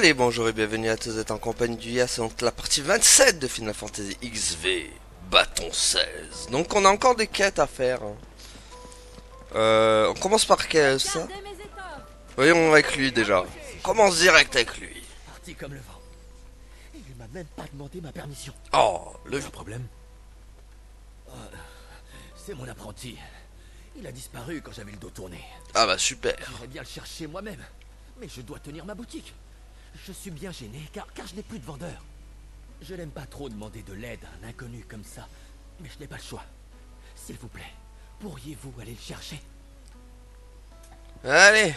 Allez, bonjour et bienvenue à tous, vous êtes en compagnie du Yas, c'est donc la partie 27 de Final Fantasy XV, bâton 16. Donc on a encore des quêtes à faire. On commence par quel, ça? Voyons avec lui déjà. On commence direct avec lui. Parti comme le vent. Il m'a même pas demandé ma permission. Oh, le Problème c'est mon apprenti. Il a disparu quand j'avais le dos tourné. Ah bah super. J'aimerais bien le chercher moi-même. Mais je dois tenir ma boutique. Je suis bien gêné car je n'ai plus de vendeur. Je n'aime pas trop demander de l'aide à un inconnu comme ça. Mais je n'ai pas le choix. S'il vous plaît, pourriez-vous aller le chercher? Allez,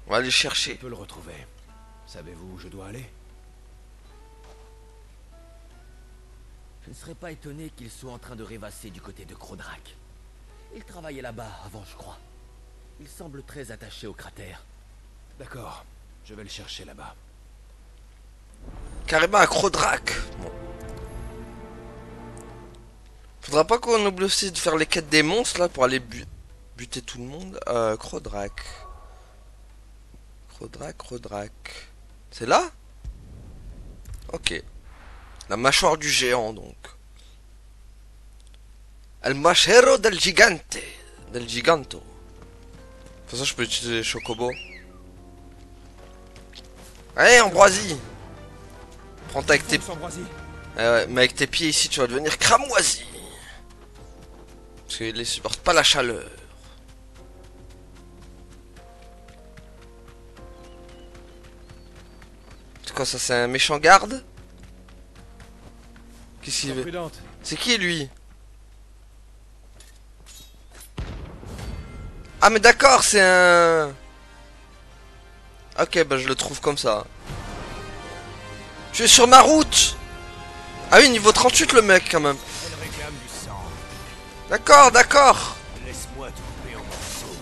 on va aller Je chercher. peux le retrouver. Savez-vous où je dois aller? Je ne serais pas étonné qu'il soit en train de rêvasser du côté de Crodrak. Il travaillait là-bas avant, je crois. Il semble très attaché au cratère. D'accord, je vais le chercher là-bas. Carrément à Crodrak. Bon. Faudra pas qu'on oublie aussi de faire les quêtes des monstres là pour aller buter tout le monde. Crodrak. Crodrak. C'est là? Ok. La mâchoire du géant donc. El machero del gigante. Del giganto. De toute façon je peux utiliser les chocobos. Allez, Ambroisie. Prends-toi avec tes... ouais, mais avec tes pieds ici tu vas devenir cramoisi. Parce qu'il ne supporte pas la chaleur. C'est quoi ça? C'est un méchant garde? Qu'est-ce qu'il veut? C'est qui lui? Ah mais d'accord, c'est un... Ok, bah je le trouve comme ça. Je suis sur ma route. Ah oui, niveau 38 le mec quand même. D'accord. Laisse-moi te couper en morceaux.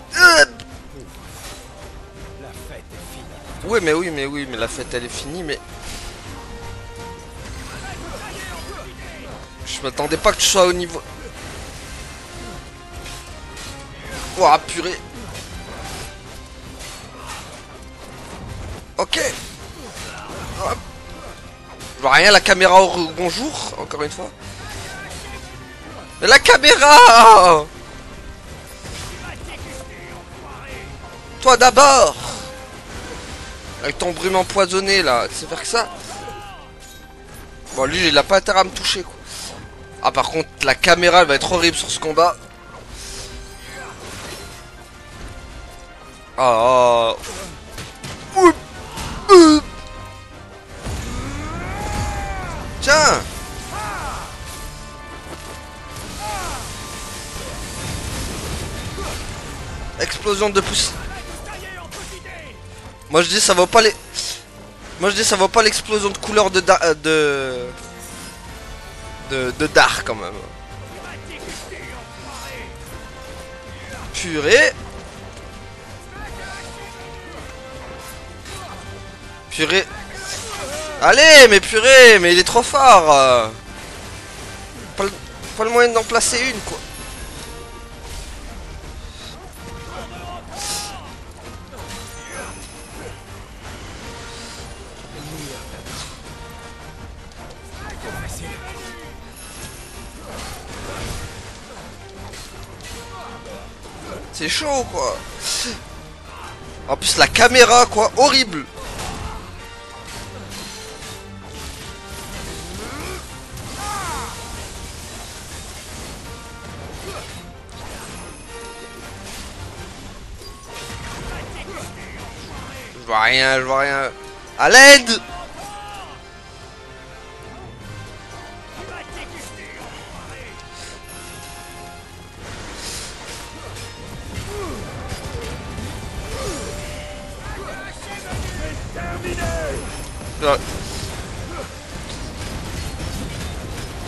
La fête est finie. Oui, mais la fête elle est finie, mais... Je m'attendais pas que tu sois au niveau... Ouah, purée. Ok. Hop. Je vois rien, la caméra au bonjour, encore une fois. Mais la caméra! Toi d'abord! Avec ton brume empoisonné là, tu sais faire que ça? Bon, lui il a pas intérêt à me toucher quoi. Ah, par contre, la caméra elle va être horrible sur ce combat. Ah. Tiens! Explosion de pouce. Moi je dis ça vaut pas les... Moi je dis ça vaut pas l'explosion de couleur de Dark quand même. Purée. Allez, mais purée, mais il est trop fort. Pas le moyen d'en placer une quoi. C'est chaud quoi. En plus la caméra quoi, horrible. Je vois rien. À l'aide!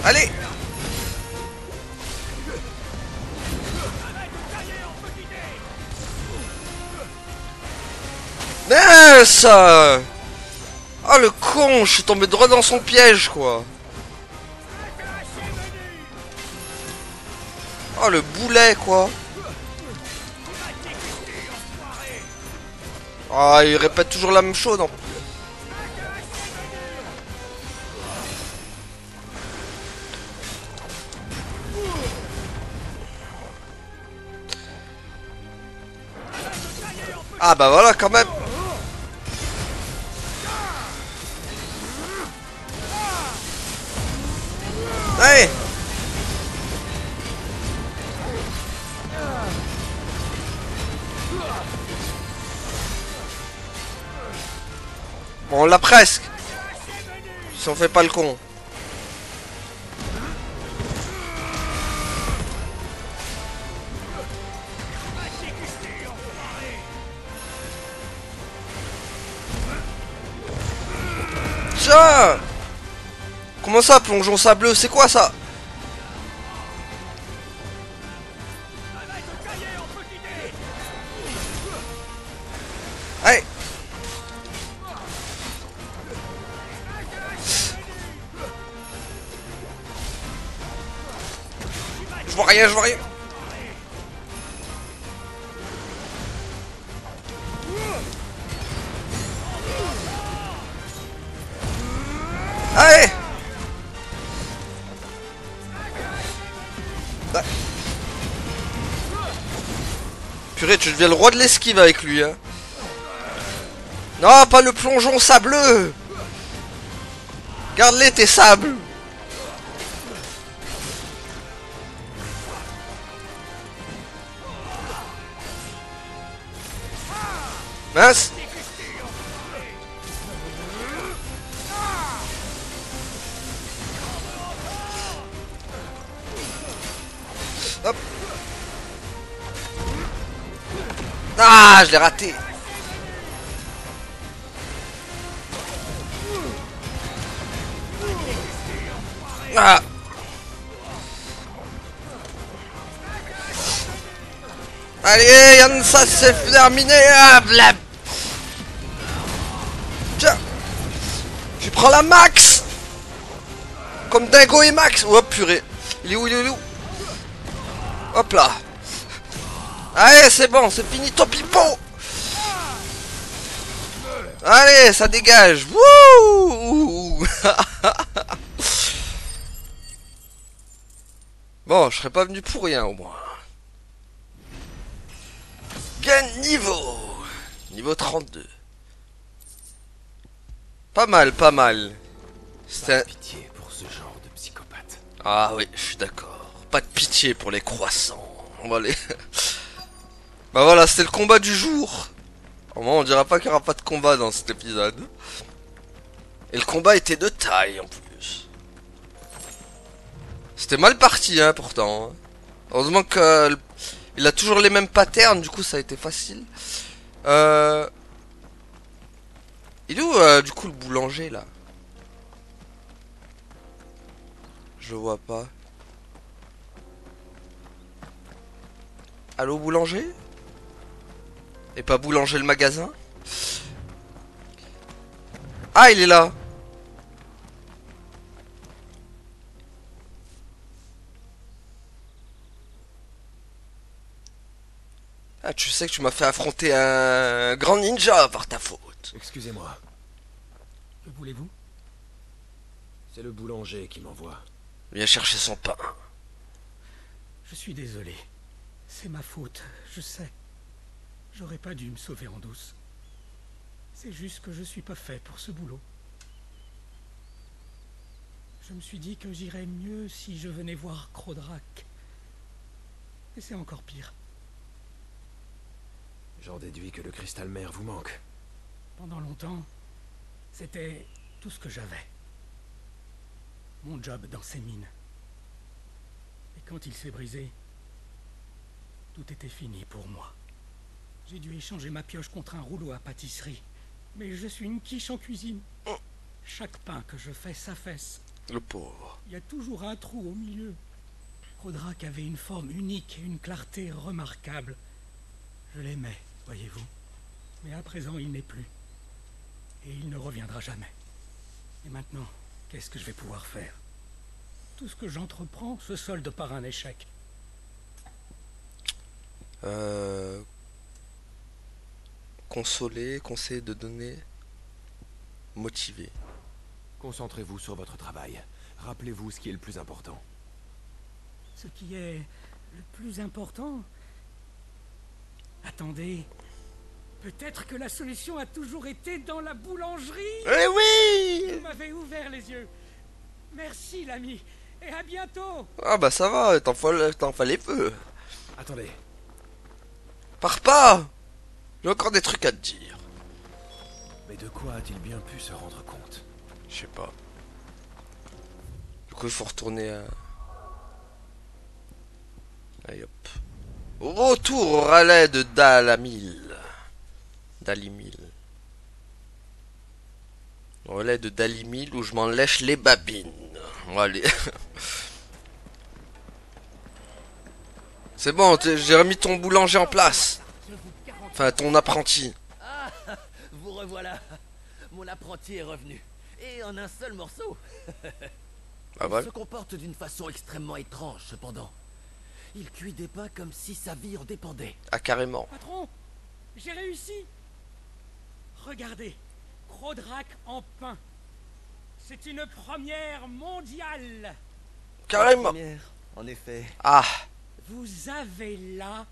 Allez! Mince! Oh le con, je suis tombé droit dans son piège quoi. Oh le boulet quoi. Ah, il répète toujours la même chose. Non. Ah bah voilà quand même. Allez. Bon, on l'a presque. Si on fait pas le con. Tiens. Comment ça, plongeon sableux? C'est quoi ça? Allez. Je vois rien, je vois rien. Allez. Ah. Purée, tu deviens le roi de l'esquive avec lui, hein. Non, pas le plongeon sableux. Garde-les tes sables. Mince. Hop. Ah, je l'ai raté. Ah. Allez, Yann, ça c'est terminé. Ah, blab. Tiens. Tu prends la max. Comme Dingo et Max. Oh purée. Il est où, il est où? Hop là. Allez, c'est bon, c'est fini ton pipeau. Allez, ça dégage. Wouh. Bon, je serais pas venu pour rien au moins. Gain niveau. Niveau 32. Pas mal, pas mal. Pas de pitié pour ce genre de psychopathe. Ah oui, je suis d'accord. Pas de pitié pour les croissants. On va les... Bah voilà, c'était le combat du jour. Au moins, on dira pas qu'il n'y aura pas de combat dans cet épisode. Et le combat était de taille en plus. C'était mal parti, hein, pourtant. Heureusement que il a toujours les mêmes patterns, du coup ça a été facile. Il est où, du coup, le boulanger, là? Je vois pas. Allô, boulanger? Et pas boulanger le magasin? Ah, il est là. Ah, tu sais que tu m'as fait affronter un grand ninja par ta faute. Excusez-moi. Que voulez-vous? C'est le boulanger qui m'envoie. Viens chercher son pain. Je suis désolé. C'est ma faute, je sais. J'aurais pas dû me sauver en douce. C'est juste que je suis pas fait pour ce boulot. Je me suis dit que j'irais mieux si je venais voir Crodrak. Et c'est encore pire. J'en déduis que le cristal mère vous manque. Pendant longtemps, c'était tout ce que j'avais. Mon job dans ces mines. Et quand il s'est brisé, tout était fini pour moi. J'ai dû échanger ma pioche contre un rouleau à pâtisserie. Mais je suis une quiche en cuisine. Chaque pain que je fais s'affaisse. Le pauvre. Il y a toujours un trou au milieu. Crodrak avait une forme unique et une clarté remarquable. Je l'aimais, voyez-vous. Mais à présent, il n'est plus. Et il ne reviendra jamais. Et maintenant, qu'est-ce que je vais pouvoir faire? Tout ce que j'entreprends se solde par un échec. Consoler, conseiller de donner, motiver. Concentrez-vous sur votre travail. Rappelez-vous ce qui est le plus important. Ce qui est le plus important... Attendez, Peut-être que la solution a toujours été dans la boulangerie. Eh oui! Vous m'avez ouvert les yeux. Merci l'ami. Et à bientôt. Ah bah ça va, t'en fallait peu. Attendez, Pars pas! J'ai encore des trucs à te dire. mais de quoi a-t-il bien pu se rendre compte? Je sais pas. Du coup, il faut retourner à... Allez hop. Retour au relais de Dalimil. Relais de Dalimil où je m'en lèche les babines. Allez. C'est bon, j'ai remis ton boulanger en place. Je vous garantis. Enfin, ton apprenti. Ah, vous revoilà. Mon apprenti est revenu. Et en un seul morceau. Ah Il voilà. se comporte d'une façon extrêmement étrange, cependant. Il cuit des pains comme si sa vie en dépendait. Ah carrément. Patron, j'ai réussi. Regardez, Crodrak en pain. C'est une première mondiale. Carrément. Première, en effet. Ah. Vous avez là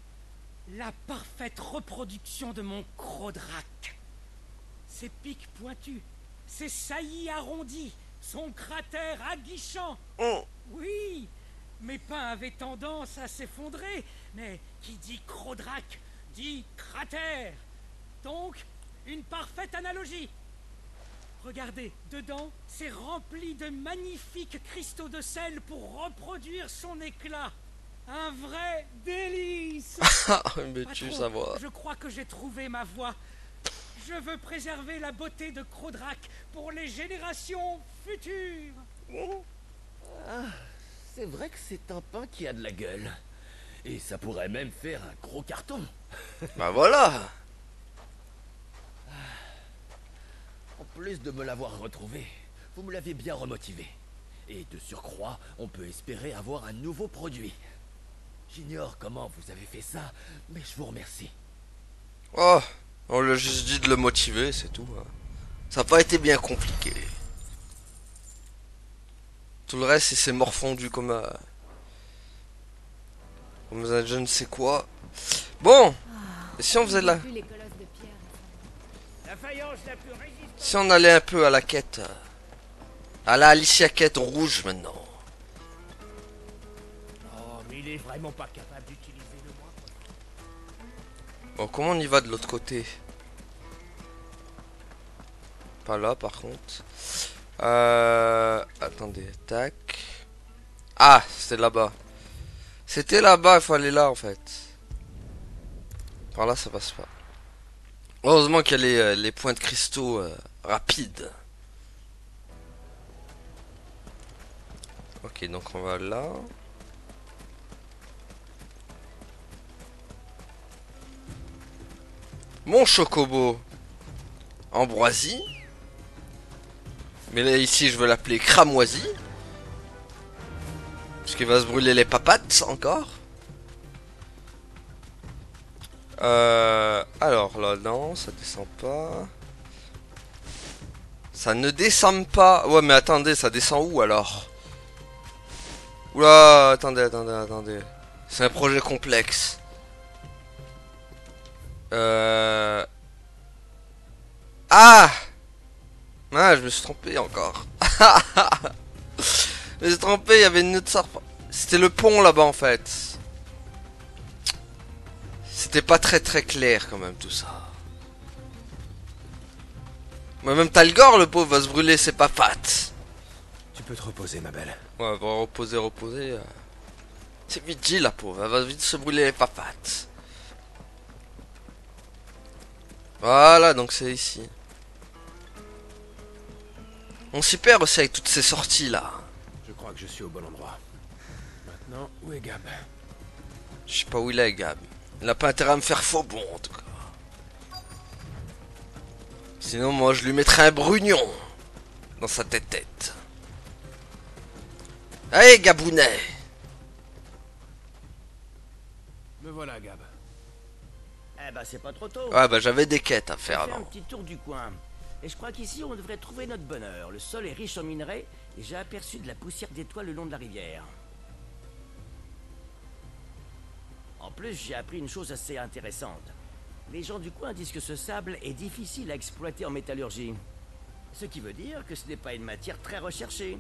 la parfaite reproduction de mon Crodrak. Ses pics pointus, ses saillies arrondies, son cratère aguichant. Oh. Oui, mes pains avaient tendance à s'effondrer, mais qui dit Crodrak dit cratère. Donc, une parfaite analogie. Regardez, dedans, c'est rempli de magnifiques cristaux de sel pour reproduire son éclat. Un vrai délice. Mais tu Patron, savoir. je crois que j'ai trouvé ma voie. Je veux préserver la beauté de Crodrak pour les générations futures. C'est vrai que c'est un pain qui a de la gueule. Et ça pourrait même faire un gros carton. Bah voilà. En plus de me l'avoir retrouvé, vous me l'avez bien remotivé. Et de surcroît, on peut espérer avoir un nouveau produit. J'ignore comment vous avez fait ça, mais je vous remercie. Oh. On lui a juste dit de le motiver, c'est tout. Ça n'a pas été bien compliqué. Tout le reste, c'est morfondu comme un... Comme un je ne sais quoi. Bon. Et si on faisait là... Plus les colosses de pierre. La faïence la plus résistante. Si on allait un peu à la quête... À la Alicia quête rouge maintenant. Oh, mais il est vraiment pas capable d'utiliser le moi. Bon, comment on y va de l'autre côté? Pas là, par contre. Attendez, tac. Ah, c'était là-bas. C'était là-bas, il faut aller là, en fait. Par là, ça passe pas. Heureusement qu'il y a les points de cristaux rapides. Ok, donc on va là. Mon chocobo. Ambroisie. Mais là, ici, je veux l'appeler cramoisie. Parce qu'il va se brûler les papates, encore. Alors, là, non, ça descend pas. Ça ne descend pas. Ouais, mais attendez, ça descend où, alors? Oula, attendez. C'est un projet complexe. Ah! Ah, je me suis trompé encore. Je me suis trompé, il y avait une autre sorte. C'était le pont là-bas en fait. C'était pas très clair quand même tout ça. Mais même Talgor, le pauvre, va se brûler ses papates. Tu peux te reposer, ma belle. Ouais, va reposer. C'est vite dit la pauvre, elle va vite se brûler les papates. Voilà, donc c'est ici. On s'y perd aussi avec toutes ces sorties là. Je crois que je suis au bon endroit. Maintenant, où est Gab? Je sais pas où il est, Gab. Il a pas intérêt à me faire faux bon en tout cas. Sinon, moi je lui mettrais un brugnon dans sa tête. Allez, Gabounet! Me voilà, Gab. Eh ben, c'est pas trop tôt. Ouais, bah j'avais des quêtes à On faire fait un avant. petit tour du coin. Et je crois qu'ici, on devrait trouver notre bonheur. Le sol est riche en minerais et j'ai aperçu de la poussière d'étoiles le long de la rivière. En plus, j'ai appris une chose assez intéressante. Les gens du coin disent que ce sable est difficile à exploiter en métallurgie. Ce qui veut dire que ce n'est pas une matière très recherchée.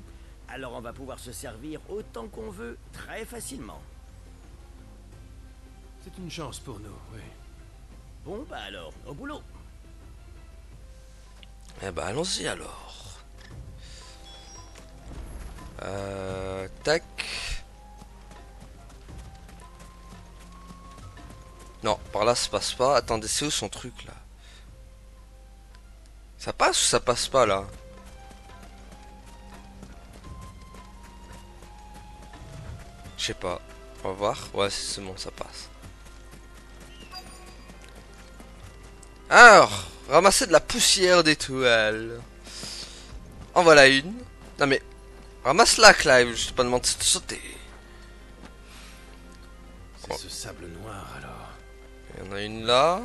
Alors on va pouvoir se servir autant qu'on veut, très facilement. C'est une chance pour nous, oui. Bon, bah alors, au boulot. Eh ben allons-y alors. Tac. Non, par là ça passe pas. Attendez, c'est où son truc là? Ça passe ou ça passe pas là? Je sais pas. On va voir. Ouais, c'est bon, ça passe. Alors, ramasser de la poussière d'étoiles. En voilà une. Non mais, ramasse-la, Clive. Je t'ai pas demandé de sauter. C'est ce sable noir alors. Il y en a une là.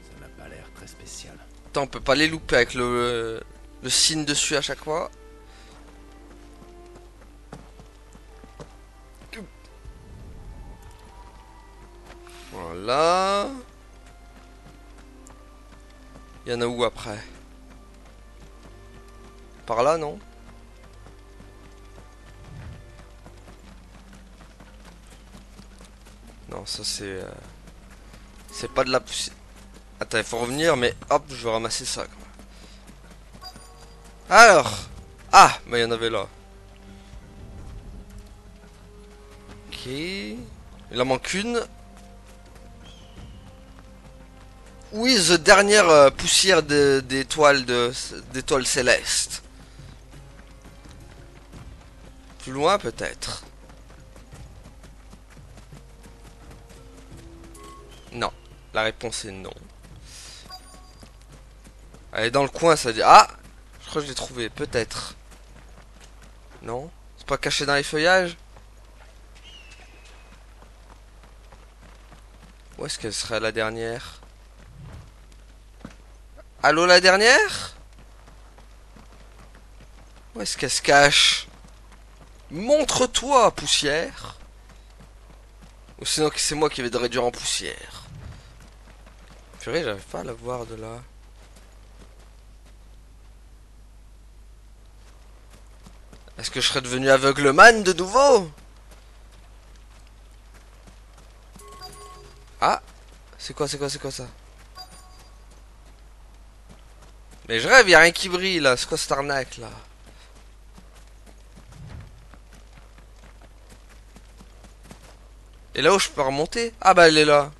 Ça n'a pas l'air très spécial. Attends, on peut pas les louper avec le signe dessus à chaque fois. Voilà. Il y en a où après? Par là, non? Non, ça c'est... c'est pas de la poussière. Attends, il faut revenir, mais hop, je vais ramasser ça. Alors. Ah, mais il y en avait là. Ok. Il en manque une. Oui, the dernière poussière d'étoiles d'étoiles célestes. Plus loin peut-être. Non. La réponse est non. Elle est dans le coin, ça dit. Ah! Je crois que je l'ai trouvé, peut-être. Non? C'est pas caché dans les feuillages? Où est-ce qu'elle serait la dernière? Allô, la dernière? Où est-ce qu'elle se cache? Montre-toi, poussière! Ou sinon que c'est moi qui vais te réduire en poussière. Purée, j'arrive pas à la voir de là. Est-ce que je serais devenu aveugleman de nouveau? Ah! C'est quoi ça? Mais je rêve, y'a rien qui brille là. C'est quoi cette arnaque là? Et là où je peux remonter? Ah bah elle est là.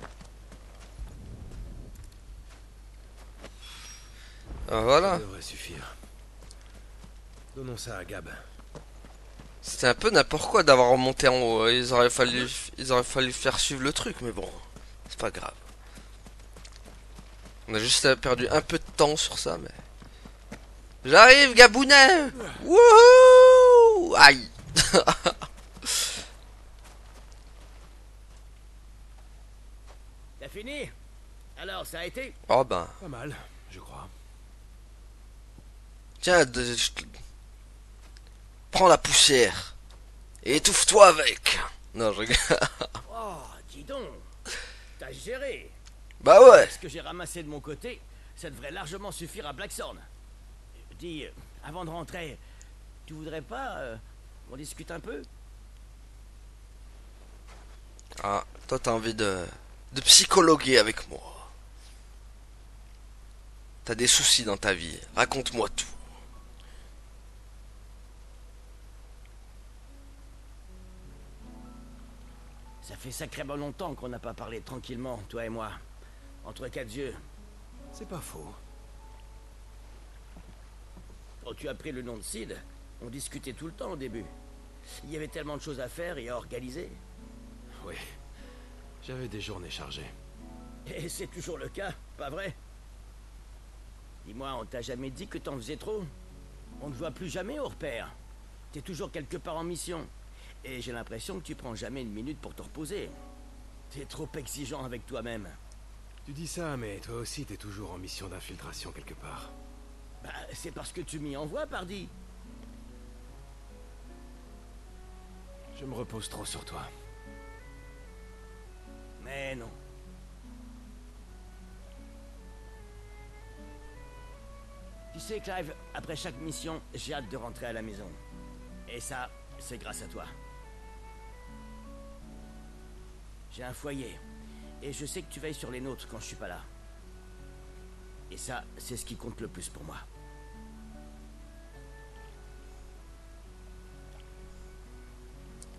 Ah, voilà. Ça devrait suffire. Donnons ça à Gab. C'était un peu n'importe quoi d'avoir remonté en haut. Ils auraient fallu faire suivre le truc, mais bon, c'est pas grave. On a juste perdu un peu de temps sur ça, mais... J'arrive, Gabounet! Wouhou! Aïe! T'as fini? Alors, ça a été? Oh ben... Pas mal, je crois. Tiens, prends la poussière. Et étouffe-toi avec. Non, je regarde. Oh, dis donc. T'as géré. Bah ouais. Ce que j'ai ramassé de mon côté, ça devrait largement suffire à Blackthorn. Dis, avant de rentrer, tu voudrais pas qu'on discute un peu? Ah, toi t'as envie de psychologuer avec moi. T'as des soucis dans ta vie. Raconte-moi tout. Ça fait sacrément longtemps qu'on n'a pas parlé tranquillement, toi et moi. Entre quatre yeux. C'est pas faux. Quand tu as pris le nom de Sid, on discutait tout le temps au début. Il y avait tellement de choses à faire et à organiser. Oui. J'avais des journées chargées. Et c'est toujours le cas, pas vrai? Dis-moi, on t'a jamais dit que t'en faisais trop? On ne voit plus jamais au repère. T'es toujours quelque part en mission. Et j'ai l'impression que tu prends jamais une minute pour te reposer. T'es trop exigeant avec toi-même. Tu dis ça, mais toi aussi t'es toujours en mission d'infiltration quelque part. Bah, c'est parce que tu m'y envoies, pardi. Je me repose trop sur toi. Mais non. Tu sais, Clive, après chaque mission, j'ai hâte de rentrer à la maison. Et ça, c'est grâce à toi. J'ai un foyer. Et je sais que tu veilles sur les nôtres quand je suis pas là. Et ça, c'est ce qui compte le plus pour moi.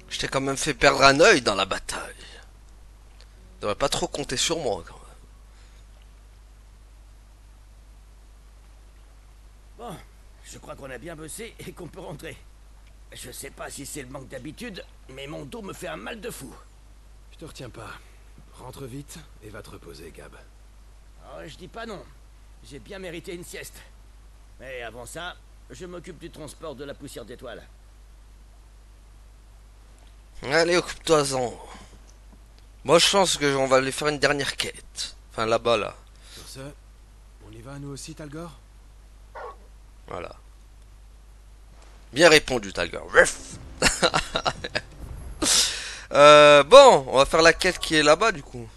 Je t'ai quand même fait perdre un œil dans la bataille. Tu devrais pas trop compter sur moi quand même. Bon, je crois qu'on a bien bossé et qu'on peut rentrer. Je sais pas si c'est le manque d'habitude, mais mon dos me fait un mal de fou. Je te retiens pas. Rentre vite et va te reposer, Gab. Oh, je dis pas non. J'ai bien mérité une sieste. Mais avant ça, je m'occupe du transport de la poussière d'étoiles. Allez, occupe-toi-en. Moi, je pense que on va aller faire une dernière quête. Enfin, là-bas, là. Sur ce, on y va nous aussi, Talgor? Voilà. Bien répondu, Talgor. Bon, on va faire la quête qui est là-bas, du coup.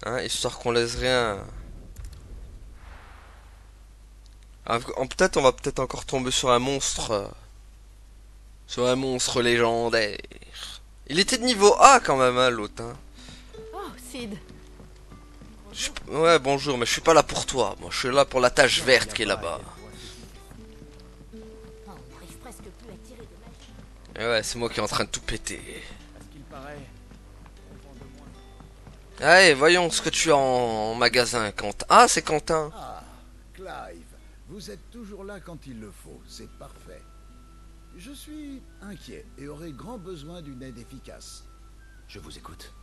Hein, histoire qu'on laisse rien. Peut-être on va peut-être encore tomber sur un monstre. Sur un monstre légendaire. Il était de niveau A quand même, hein, l'autre. Hein. Oh, Sid. Ouais, bonjour, mais je suis pas là pour toi. Moi, je suis là pour la tache verte qui est là-bas. Oh, on n'arrive presque plus à tirer de magie. Et ouais, c'est moi qui est en train de tout péter. À ce qu'il paraît, on vend de moins. Allez, voyons ce que tu as en magasin, Quentin. Ah, c'est Quentin. Ah, Clive, vous êtes toujours là quand il le faut, c'est parfait. Je suis inquiet et aurais grand besoin d'une aide efficace. Je vous écoute.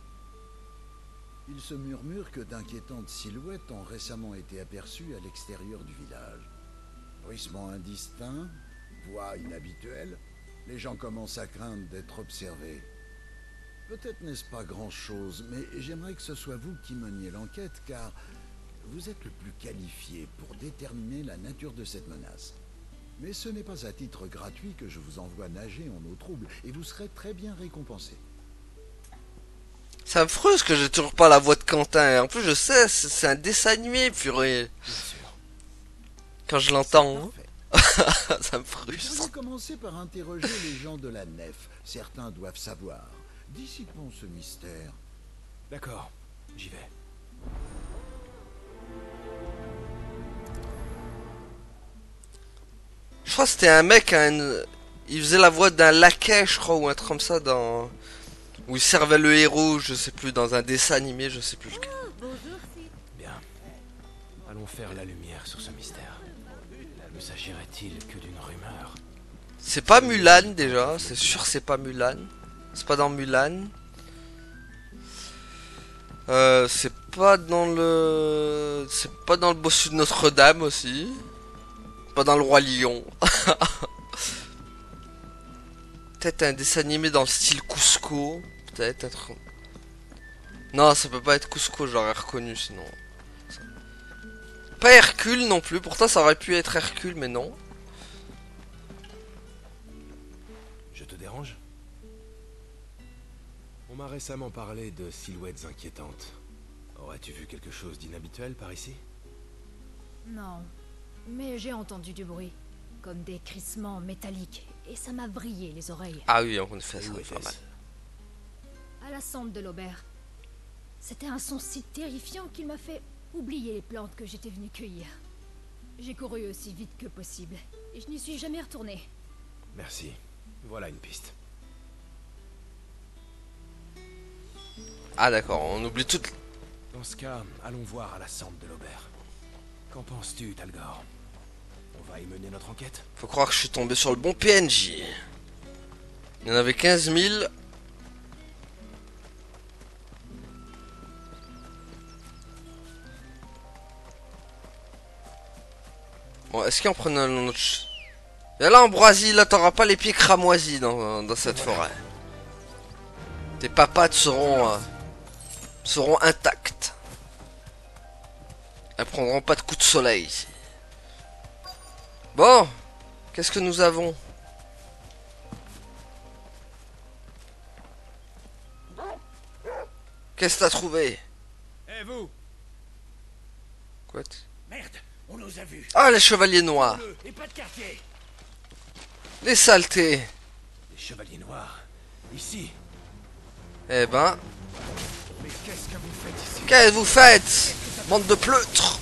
Il se murmure que d'inquiétantes silhouettes ont récemment été aperçues à l'extérieur du village. Bruissements indistincts, voix inhabituelles, les gens commencent à craindre d'être observés. Peut-être n'est-ce pas grand-chose, mais j'aimerais que ce soit vous qui meniez l'enquête, car vous êtes le plus qualifié pour déterminer la nature de cette menace. Mais ce n'est pas à titre gratuit que je vous envoie nager en eau trouble, et vous serez très bien récompensé. Ça me frustre que j'ai toujours pas la voix de Quentin. Et en plus, je sais, c'est un dessin animé, purée. Bien sûr. Quand je l'entends, Parfait. ça me Vous frustre. pourriez commencer par interroger les gens de la nef. Certains doivent savoir. Dissipons ce mystère. D'accord, j'y vais. Je crois que c'était un mec, il faisait la voix d'un laquais, je crois, ou un truc comme ça, dans... où il servait le héros, je sais plus, dans un dessin animé, je sais plus lequel. Oh, bonjour, Sid. Bien. Allons faire la lumière sur ce mystère. Ne s'agirait-il que d'une rumeur? C'est pas Mulan, déjà, c'est sûr c'est pas Mulan. C'est pas dans Mulan. C'est pas dans le... C'est pas dans le bossu de Notre-Dame, aussi. Pas dans le Roi Lion. Peut-être un dessin animé dans le style Cusco. Peut-être être... Non, ça peut pas être Cusco, j'aurais reconnu sinon. Pas Hercule non plus, pourtant ça aurait pu être Hercule, mais non. Je te dérange? On m'a récemment parlé de silhouettes inquiétantes. Aurais-tu vu quelque chose d'inhabituel par ici? Non, mais j'ai entendu du bruit, comme des crissements métalliques, et ça m'a vrillé les oreilles. Ah oui, on fait Et ça, où pas mal. était-ce? À la cendre de l'auberge. C'était un son si terrifiant qu'il m'a fait oublier les plantes que j'étais venu cueillir. J'ai couru aussi vite que possible, et je n'y suis jamais retournée. Merci. Voilà une piste. Ah d'accord, on oublie tout. Dans ce cas, allons voir à la cendre de l'auberge. Qu'en penses-tu, Talgor? On va y mener notre enquête? Faut croire que je suis tombé sur le bon PNJ. Il y en avait 15 000. Bon, est-ce qu'en prenant un autre... Et là, Ambroisie, là, t'auras pas les pieds cramoisis dans cette forêt. Tes papates seront intactes. Elles prendront pas de coups de soleil ici. Bon, qu'est-ce que nous avons? Qu'est-ce que t'as trouvé? Eh vous, Quoi? Merde, on nous a vus. Ah, les chevaliers noirs. Et pas de quartier. Les saletés. Les chevaliers noirs. Ici. Eh ben, Mais qu'est-ce que vous faites ici? qu'est-ce que vous faites? Bande de pleutres.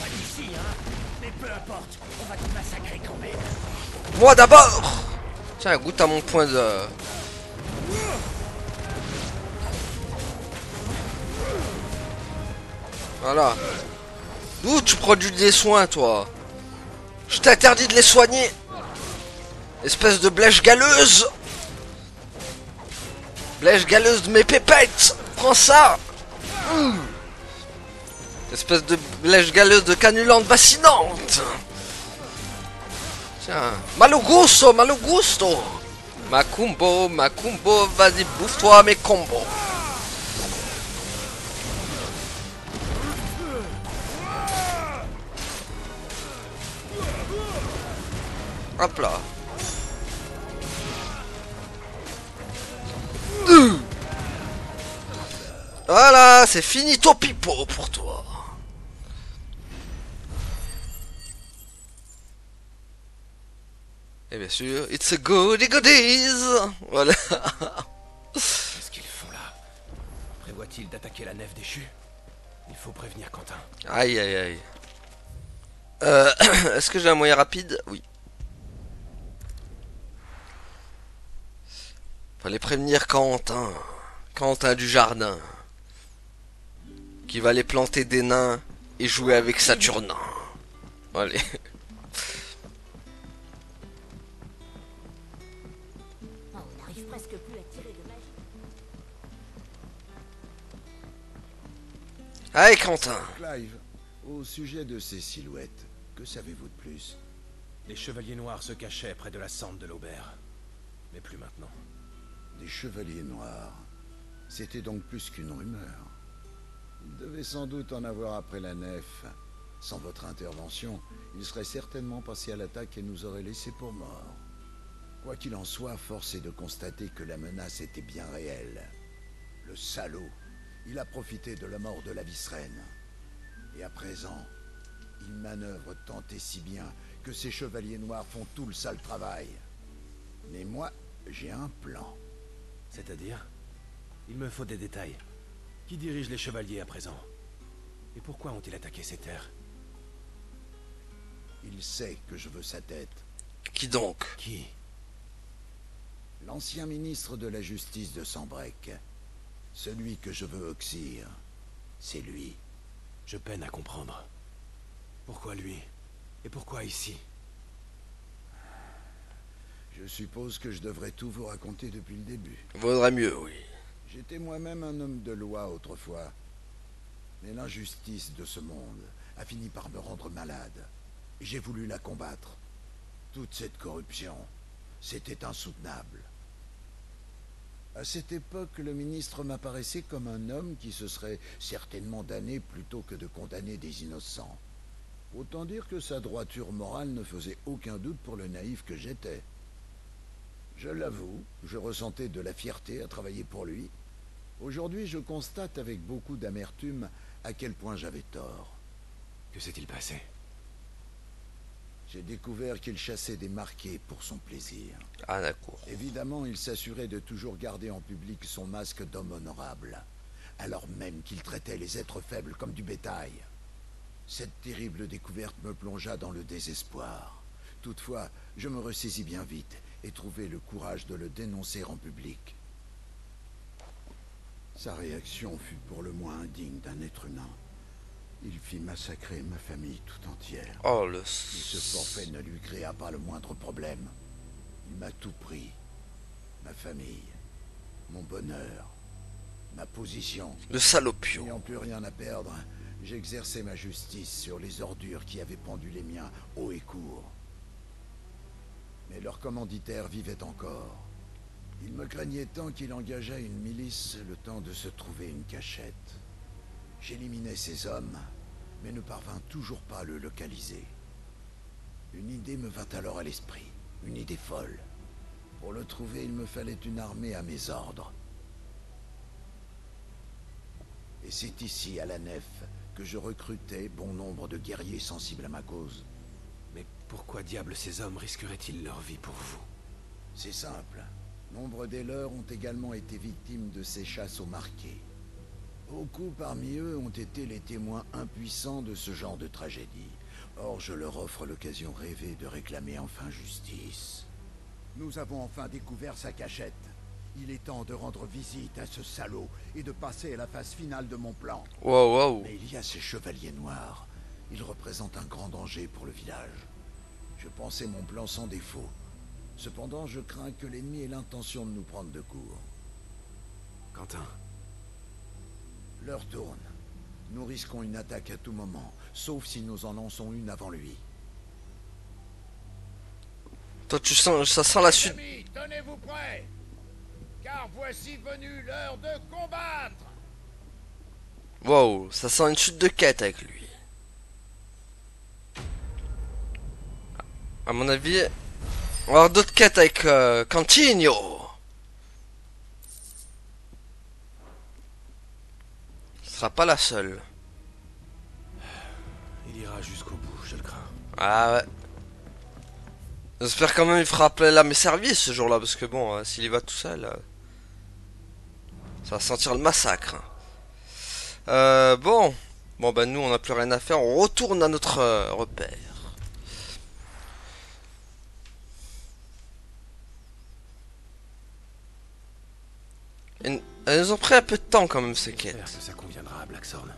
Pas d'ici, hein. Mais peu importe, on va te massacrer quand même. Moi d'abord. Tiens, goûte à mon point de... Voilà. D'où tu produis des soins, toi? Je t'interdis de les soigner. Espèce de blèche galeuse. Blèche galeuse de mes pépettes. Prends ça. Espèce de blèche galeuse de canulante vaccinante. Tiens. Malo gusto, malo gusto. Macumbo, Macumbo, vas-y, bouffe-toi mes combos. Hop là. Voilà, c'est finito pipo pour toi. Et bien sûr, it's a goodie goodies. Voilà. Qu'est-ce qu'ils font là? Prévoit-il d'attaquer la nef déchue? Il faut prévenir Quentin. Aïe aïe aïe. Est-ce que j'ai un moyen rapide? Oui. Fallait prévenir Quentin. Quentin du jardin. Qui va aller planter des nains et jouer avec Saturnin. Allez. On n'arrive presque plus à tirer de magie. Allez Quentin. Clive, au sujet de ces silhouettes, que savez-vous de plus? Les chevaliers noirs se cachaient près de la cendre de l'Aubert. Mais plus maintenant. Des chevaliers noirs. C'était donc plus qu'une rumeur. Il devait sans doute en avoir après la nef. Sans votre intervention, il serait certainement passé à l'attaque et nous aurait laissés pour morts. Quoi qu'il en soit, force est de constater que la menace était bien réelle. Le salaud, il a profité de la mort de la vice-reine. Et à présent, il manœuvre tant et si bien que ces chevaliers noirs font tout le sale travail. Mais moi, j'ai un plan. C'est-à-dire? Il me faut des détails. Qui dirige les chevaliers à présent? Et pourquoi ont-ils attaqué ces terres? Il sait que je veux sa tête. Qui donc? Qui? L'ancien ministre de la Justice de Sambrec. Celui que je veux oxyre. C'est lui. Je peine à comprendre. Pourquoi lui? Et pourquoi ici? Je suppose que je devrais tout vous raconter depuis le début. Vaudrait mieux, oui. J'étais moi-même un homme de loi autrefois. Mais l'injustice de ce monde a fini par me rendre malade. J'ai voulu la combattre. Toute cette corruption, c'était insoutenable. À cette époque, le ministre m'apparaissait comme un homme qui se serait certainement damné plutôt que de condamner des innocents. Autant dire que sa droiture morale ne faisait aucun doute pour le naïf que j'étais. Je l'avoue, je ressentais de la fierté à travailler pour lui. Aujourd'hui, je constate avec beaucoup d'amertume à quel point j'avais tort. Que s'est-il passé? J'ai découvert qu'il chassait des marqués pour son plaisir. Ah d'accord. Évidemment, il s'assurait de toujours garder en public son masque d'homme honorable, alors même qu'il traitait les êtres faibles comme du bétail. Cette terrible découverte me plongea dans le désespoir. Toutefois, je me ressaisis bien vite et trouvai le courage de le dénoncer en public. Sa réaction fut pour le moins indigne d'un être humain. Il fit massacrer ma famille tout entière. Oh le... Mais ce forfait ne lui créa pas le moindre problème. Il m'a tout pris. Ma famille, mon bonheur, ma position. Le salopio. N'ayant plus rien à perdre, j'exerçais ma justice sur les ordures qui avaient pendu les miens haut et court. Mais leur commanditaire vivait encore. Il me craignait tant qu'il engagea une milice le temps de se trouver une cachette. J'éliminai ces hommes, mais ne parvins toujours pas à le localiser. Une idée me vint alors à l'esprit, une idée folle. Pour le trouver, il me fallait une armée à mes ordres. Et c'est ici, à la nef, que je recrutais bon nombre de guerriers sensibles à ma cause. Mais pourquoi diable ces hommes risqueraient-ils leur vie pour vous? C'est simple. Nombre des leurs ont également été victimes de ces chasses aux marqués. Beaucoup parmi eux ont été les témoins impuissants de ce genre de tragédie. Or, je leur offre l'occasion rêvée de réclamer enfin justice. Nous avons enfin découvert sa cachette. Il est temps de rendre visite à ce salaud et de passer à la phase finale de mon plan. Wow, wow. Mais il y a ces chevaliers noirs. Ils représentent un grand danger pour le village. Je pensais mon plan sans défaut. Cependant, je crains que l'ennemi ait l'intention de nous prendre de court. Quentin. L'heure tourne. Nous risquons une attaque à tout moment, sauf si nous en lançons une avant lui. Toi, tu sens, ça sent la suite. Amis, tenez-vous prêts, car voici venue l'heure de combattre. Wow, ça sent une chute de quête avec lui. À mon avis, on va avoir d'autres quêtes avec Cantigno. Ce sera pas la seule. Il ira jusqu'au bout, je le crains. Ah ouais. J'espère quand même qu'il fera appel à mes services ce jour-là, parce que bon, s'il y va tout seul, ça va sentir le massacre. Bon, ben nous on n'a plus rien à faire, on retourne à notre repère. Elles nous ont pris un peu de temps quand même ces quêtes. J'espère que ça conviendra à Blackthorn.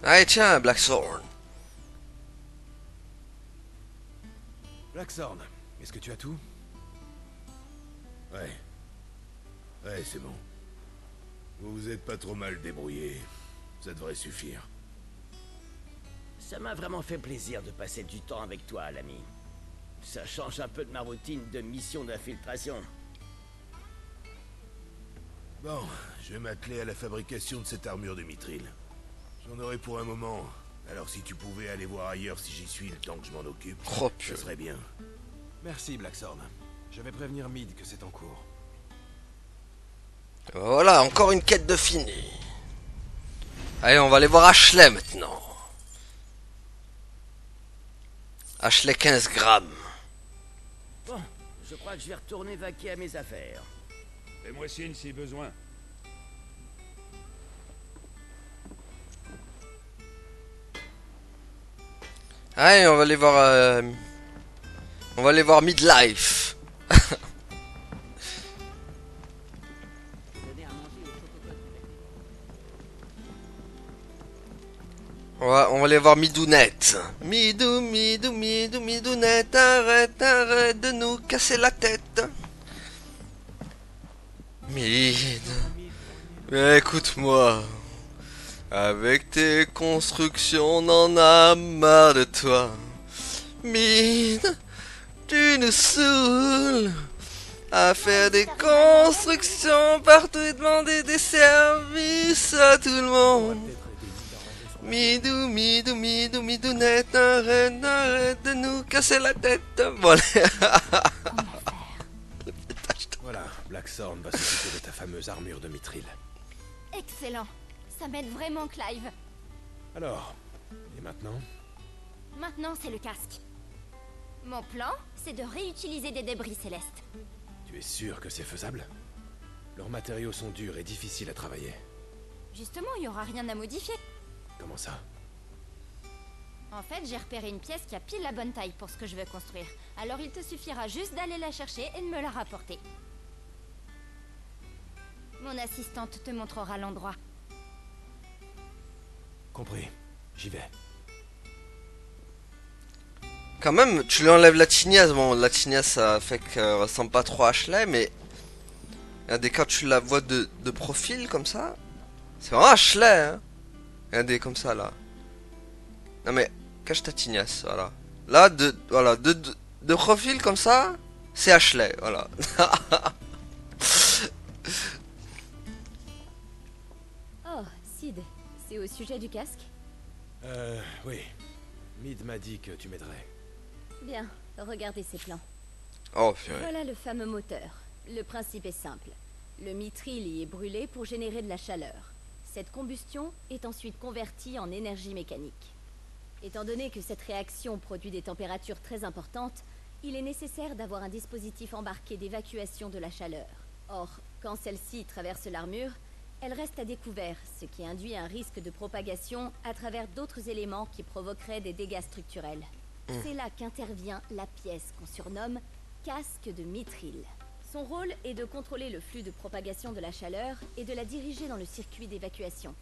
Allez tiens, Blackthorn. Blackthorn, est-ce que tu as tout? Ouais. Ouais, c'est bon. Vous vous êtes pas trop mal débrouillé. Ça devrait suffire. Ça m'a vraiment fait plaisir de passer du temps avec toi, l'ami. Ça change un peu de ma routine de mission d'infiltration. Bon, je vais m'atteler à la fabrication de cette armure de mithril. J'en aurai pour un moment. Alors si tu pouvais aller voir ailleurs si j'y suis le temps que je m'en occupe, Oh, ça serait bien. Merci, Blackthorn. Je vais prévenir Mid que c'est en cours. Voilà, encore une quête de finie. Allez, on va aller voir Ashley maintenant. Ashley 15 grammes. Bon, je crois que je vais retourner vaquer à mes affaires. Fais-moi signe si besoin. Allez, on va aller voir... on va aller voir Midlife. On va aller voir Midounette. Midounette, arrête de nous casser la tête. Mid. Mais écoute-moi. Avec tes constructions, on en a marre de toi. Mid, tu nous saoules. À faire des constructions partout et demander des services à tout le monde. Midounette, arrête de nous casser la tête. Voilà. Voilà, Blackthorn va s'occuper de ta fameuse armure de mithril. Excellent. Ça m'aide vraiment, Clive. Alors, et maintenant? Maintenant, c'est le casque. Mon plan, c'est de réutiliser des débris célestes. Tu es sûr que c'est faisable? Leurs matériaux sont durs et difficiles à travailler. Justement, il n'y aura rien à modifier. Comment ça? En fait, j'ai repéré une pièce qui a pile la bonne taille pour ce que je veux construire. Alors il te suffira juste d'aller la chercher et de me la rapporter. Mon assistante te montrera l'endroit. Compris. J'y vais. Quand même, tu lui enlèves la tignasse. Bon, la tignasse, ça fait qu'elle ressemble pas trop à Ashley, mais... Regardez, quand tu la vois de profil, comme ça... C'est vraiment Ashley, hein. Regardez, comme ça, là. Non, mais... Cache ta tignasse, voilà. Là, de profil, comme ça... C'est Ashley, voilà. Oh, Sid, c'est au sujet du casque? Oui. Mid m'a dit que tu m'aiderais. Bien, regardez ces plans. Oh, purée. Voilà le fameux moteur. Le principe est simple. Le mithril y est brûlé pour générer de la chaleur. Cette combustion est ensuite convertie en énergie mécanique. Étant donné que cette réaction produit des températures très importantes, il est nécessaire d'avoir un dispositif embarqué d'évacuation de la chaleur. Or, quand celle-ci traverse l'armure, elle reste à découvert, ce qui induit un risque de propagation à travers d'autres éléments qui provoqueraient des dégâts structurels. C'est là qu'intervient la pièce qu'on surnomme casque de mithril. Son rôle est de contrôler le flux de propagation de la chaleur et de la diriger dans le circuit d'évacuation,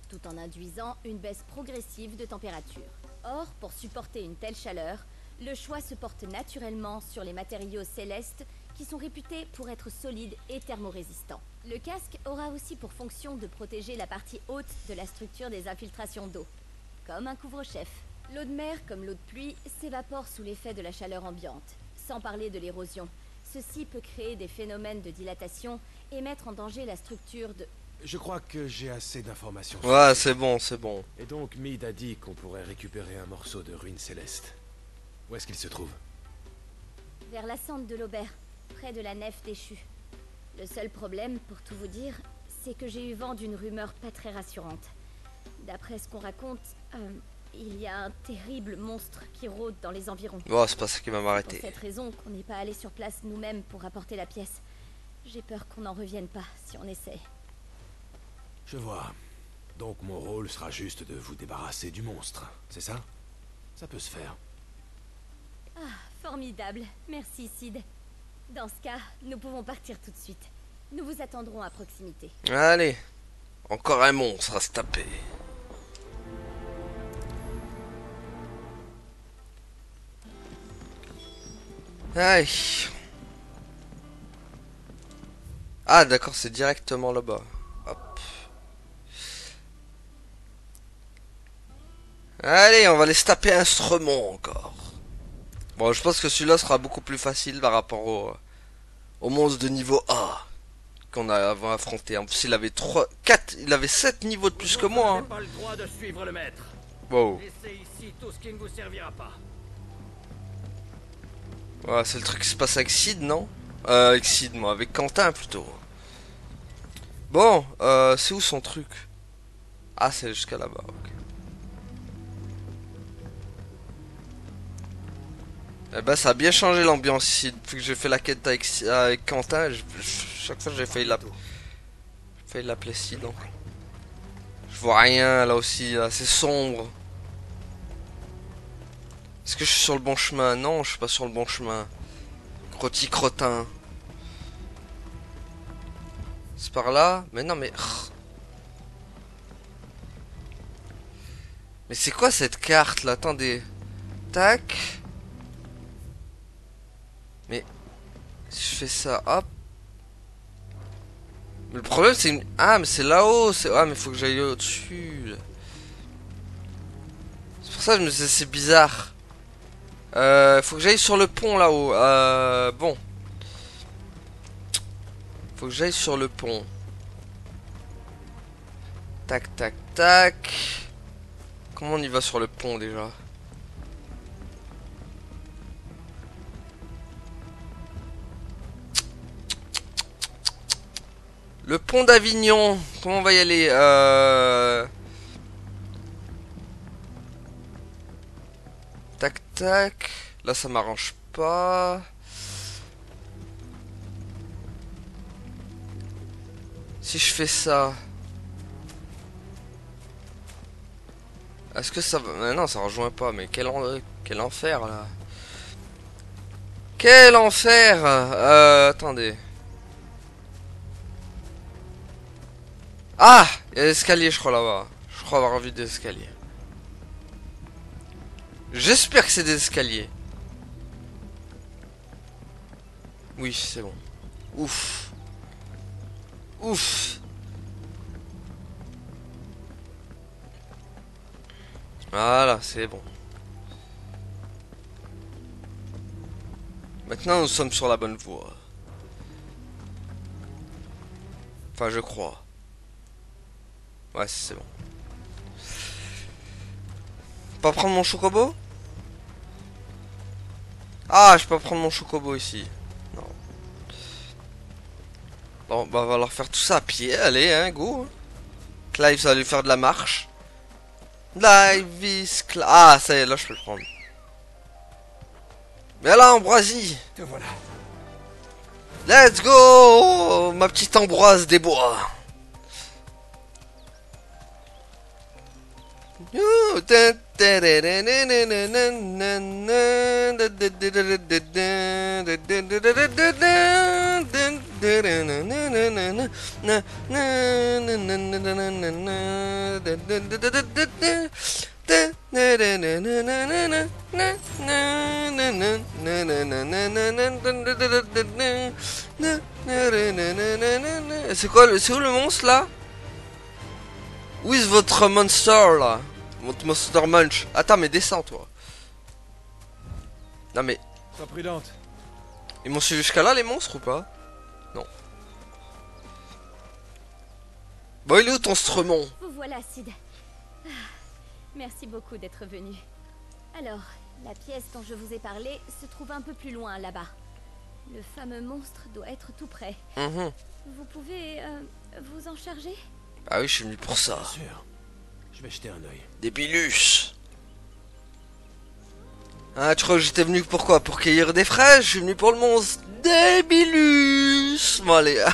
tout en induisant une baisse progressive de température. Or, pour supporter une telle chaleur, le choix se porte naturellement sur les matériaux célestes qui sont réputés pour être solides et thermorésistants. Le casque aura aussi pour fonction de protéger la partie haute de la structure des infiltrations d'eau, comme un couvre-chef. L'eau de mer, comme l'eau de pluie, s'évapore sous l'effet de la chaleur ambiante, sans parler de l'érosion. Ceci peut créer des phénomènes de dilatation et mettre en danger la structure de... Je crois que j'ai assez d'informations. Ouais, c'est bon, c'est bon. Et donc, Mead a dit qu'on pourrait récupérer un morceau de ruine céleste. Où est-ce qu'il se trouve? vers la cendre de l'Aubert, près de la nef déchue. Le seul problème, pour tout vous dire, c'est que j'ai eu vent d'une rumeur pas très rassurante. D'après ce qu'on raconte, il y a un terrible monstre qui rôde dans les environs. Oh, c'est pas ça qui va C'est m'arrêter. pour cette raison qu'on n'est pas allé sur place nous-mêmes pour apporter la pièce. J'ai peur qu'on n'en revienne pas si on essaie. Je vois. Donc mon rôle sera juste de vous débarrasser du monstre, c'est ça? Ça peut se faire. Ah, formidable. Merci, Sid. Dans ce cas, nous pouvons partir tout de suite. Nous vous attendrons à proximité. Allez, encore un monstre à se taper. Aïe. Ah d'accord, c'est directement là-bas. Hop. Allez, on va les se taper instrument encore. Bon, je pense que celui-là sera beaucoup plus facile par rapport au monstre de niveau A qu'on a avant affronté. En plus, il avait 7 niveaux de plus que moi. Vous Hein. n'avez pas le droit de suivre le maître. Wow. Laissez ici tout ce qui ne vous servira pas. Ouais, c'est le truc qui se passe avec Sid, non? Avec Sid, moi, avec Quentin plutôt. Bon, c'est où son truc? Ah, c'est jusqu'à là-bas, ok. Eh ben, ça a bien changé l'ambiance ici. Depuis que j'ai fait la quête avec Quentin, chaque fois j'ai failli l'appeler Sid, donc. Je vois rien, là aussi, là, c'est sombre. Est-ce que je suis sur le bon chemin? Non, je suis pas sur le bon chemin. Crotty crottin. C'est par là? Mais non, mais... Mais c'est quoi cette carte là? Attendez. Tac. Mais... Si je fais ça, hop. Mais le problème c'est une... Ah, mais c'est là-haut. Ah, mais faut que j'aille au-dessus. C'est pour ça que je me disais c'est bizarre. Faut que j'aille sur le pont là-haut. Bon. Faut que j'aille sur le pont. Tac, tac, tac. Comment on y va sur le pont déjà? Le pont d'Avignon. Comment on va y aller? Tac, tac. Là, ça m'arrange pas. Si je fais ça... Est-ce que ça va... Mais non, ça rejoint pas. Mais quel enfer, là. Quel enfer. Attendez. Ah, il y a l'escalier, je crois, là-bas. Je crois avoir vu des escaliers. J'espère que c'est des escaliers. Oui, c'est bon. Ouf. Ouf. Voilà, c'est bon. Maintenant, nous sommes sur la bonne voie. Enfin, je crois. Ouais, c'est bon. Pas prendre mon chocobo? Ah, je peux pas prendre mon chocobo ici. Bon, bah, on va leur faire tout ça à pied. Allez, hein, go. Clive, ça va lui faire de la marche. Live is Clive. Ah, ça y est, là, je peux le prendre. Mais là, Ambroisie. Te voilà. Let's go, ma petite Ambroise des bois. C'est où le monstre là? Où est votre monster là? Votre monster munch. Attends mais descends toi. Non mais... Sois prudente. Ils m'ont suivi jusqu'à là les monstres ou pas? Non. Bon il est où ton stremon? Vous voilà, Sid. Ah, merci beaucoup d'être venu. Alors, la pièce dont je vous ai parlé se trouve un peu plus loin là-bas. Le fameux monstre doit être tout près. Vous pouvez vous en charger? Ah oui, je suis venu pour ça. Bien sûr. Je vais jeter un œil. Débilus. Ah, tu crois que j'étais venu pour quoi? Pour cueillir des fraises? Je suis venu pour le monstre. Débilus. Bon allez.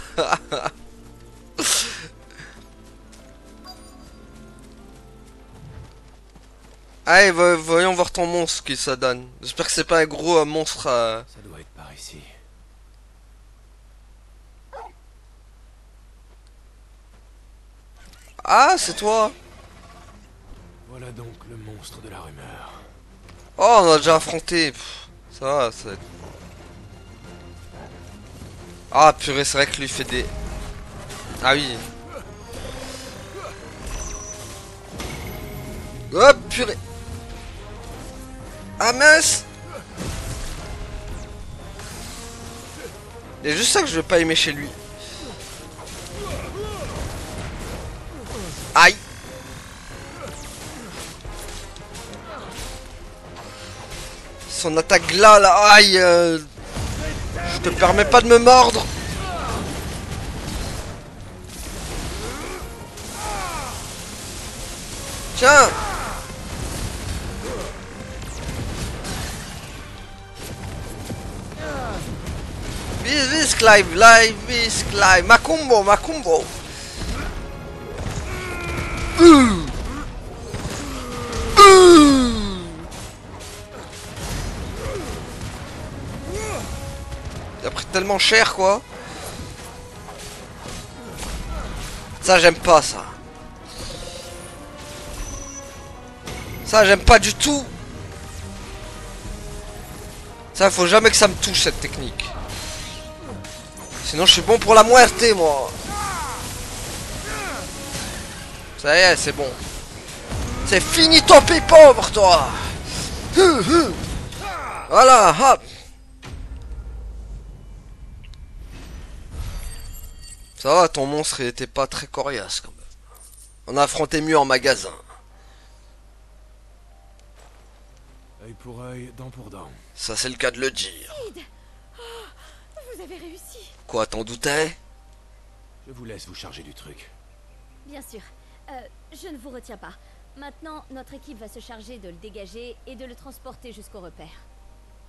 Allez, voyons voir ton monstre qui ça donne. J'espère que c'est pas un gros monstre. Ça doit être par ici. Ah, c'est toi. Voilà donc le monstre de la rumeur. Oh, on a déjà affronté. Pff, ça va, ça va être... Ah, purée, c'est vrai que lui fait des... Ah oui. Hop, purée. Ah mince. Il y a juste ça que je veux pas aimer chez lui. Aïe. Son attaque là, aïe. Je te permets pas de me mordre. Tiens. Vis Clive, live vis Clive. Ma combo. Il a pris tellement cher quoi. Ça j'aime pas ça. Ça j'aime pas du tout. Ça faut jamais que ça me touche cette technique. Sinon je suis bon pour la muerte moi. Ça y est c'est bon. C'est fini ton pays pauvre toi. Voilà hop. Ça va ton monstre il était pas très coriace quand même. On a affronté mieux en magasin. Œil pour œil, dent pour dent. Ça c'est le cas de le dire. Sid, oh, vous avez réussi. Quoi, t'en doutais? Je vous laisse vous charger du truc. Bien sûr. Je ne vous retiens pas. Maintenant, notre équipe va se charger de le dégager et de le transporter jusqu'au repère.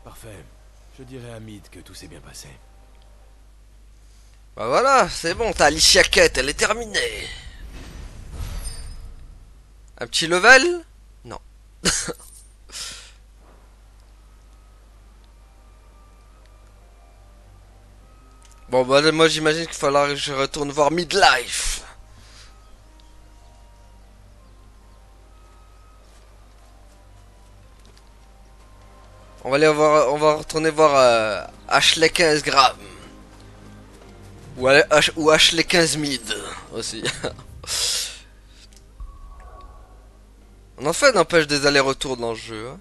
Parfait. Je dirai à Mid que tout s'est bien passé. Bah voilà, c'est bon, t'as Alicia Quête, elle est terminée. Un petit level? Non. Bon bah moi j'imagine qu'il faudra que je retourne voir Midlife. On va aller voir, on va retourner voir Ashley 15 grammes. Ou Ashley 15 mid aussi. On en fait n'empêche des allers-retours dans le jeu. Hein.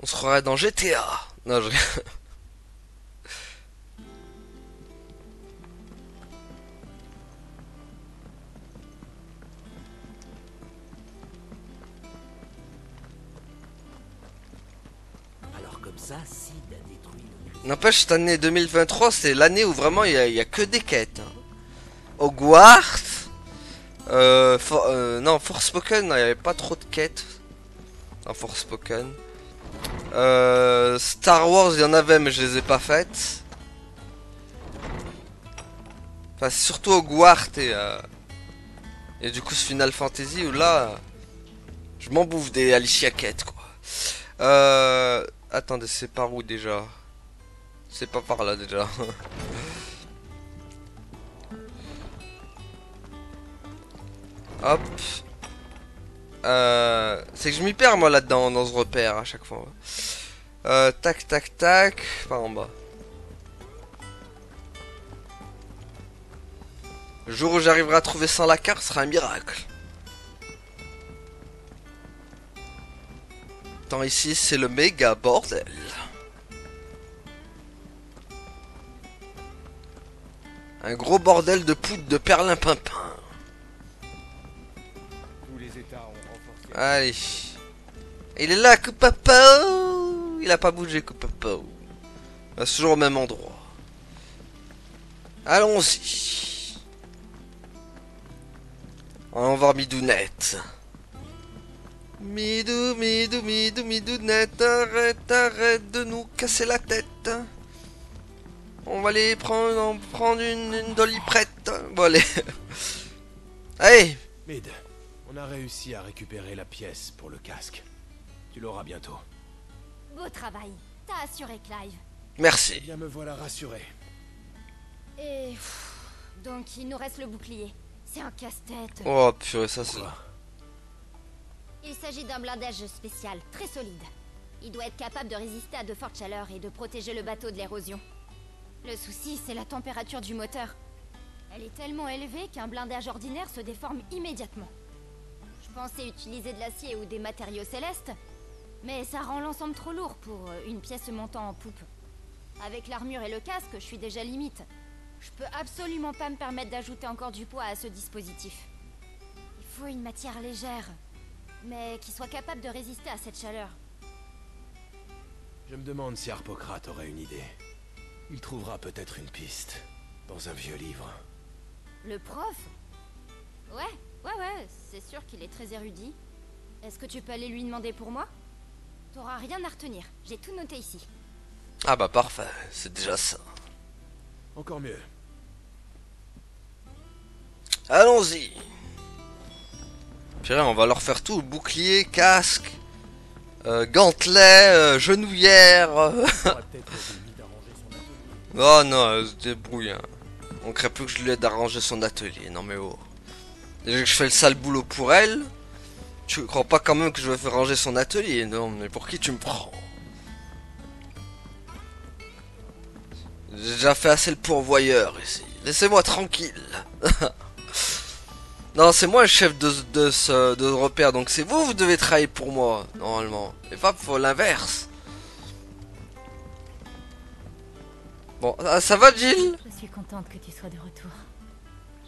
On se croirait dans GTA. Non, je... Alors Zacide a détruit le... N'empêche, cette année 2023, c'est l'année où vraiment il y a que des quêtes. Hein. Hogwarts. Non, Forspoken, il n'y avait pas trop de quêtes. Dans Forspoken. Star Wars, il y en avait, mais je les ai pas faites. Enfin, c'est surtout Hogwarts et du coup, ce Final Fantasy où là, je m'en bouffe des Alicia quêtes, quoi. Attendez, c'est par où déjà? C'est pas par là déjà. Hop. C'est que je m'y perds moi là-dedans, dans ce repère à chaque fois. Tac tac tac. Par en bas. Le jour où j'arriverai à trouver sans la carte sera un miracle. Tant ici c'est le méga bordel. Un gros bordel de poudre de perlimpinpin. Allez. Il est là, Coupapo. Il a pas bougé, Coupapo. C'est toujours au même endroit. Allons-y. On va voir Midounette. Midounette, arrête de nous casser la tête. On va aller prendre une dolly prête. Bon, allez. Allez. Mid, on a réussi à récupérer la pièce pour le casque. Tu l'auras bientôt. Beau travail. T'as assuré Clive. Merci. Eh bien, me voilà rassuré. Et... donc, il nous reste le bouclier. C'est un casse-tête. Oh, purée, ça c'est... Il s'agit d'un blindage spécial, très solide. Il doit être capable de résister à de fortes chaleurs et de protéger le bateau de l'érosion. Le souci, c'est la température du moteur. Elle est tellement élevée qu'un blindage ordinaire se déforme immédiatement. Je pensais utiliser de l'acier ou des matériaux célestes, mais ça rend l'ensemble trop lourd pour une pièce montant en poupe. Avec l'armure et le casque, je suis déjà limite. Je peux absolument pas me permettre d'ajouter encore du poids à ce dispositif. Il faut une matière légère, mais qui soit capable de résister à cette chaleur. Je me demande si Harpocrate aurait une idée. Il trouvera peut-être une piste dans un vieux livre. Le prof? Ouais, c'est sûr qu'il est très érudit. Est-ce que tu peux aller lui demander pour moi? T'auras rien à retenir, j'ai tout noté ici. Ah bah parfait, c'est déjà ça. Encore mieux. Allons-y. Purée, on va leur faire tout, bouclier, casque, gantelet, genouillère. Oh non, elle se débrouille. Hein. On crée plus que je lui aide à ranger son atelier. Non mais oh. Déjà que je fais le sale boulot pour elle, tu crois pas quand même que je vais faire ranger son atelier? Non, mais pour qui tu me prends? J'ai déjà fait assez le pourvoyeur ici. Laissez-moi tranquille. Non, c'est moi le chef de ce repère, donc c'est vous, vous devez travailler pour moi, normalement. Et pas pour l'inverse. Bon, ça va, Jill? Je suis contente que tu sois de retour.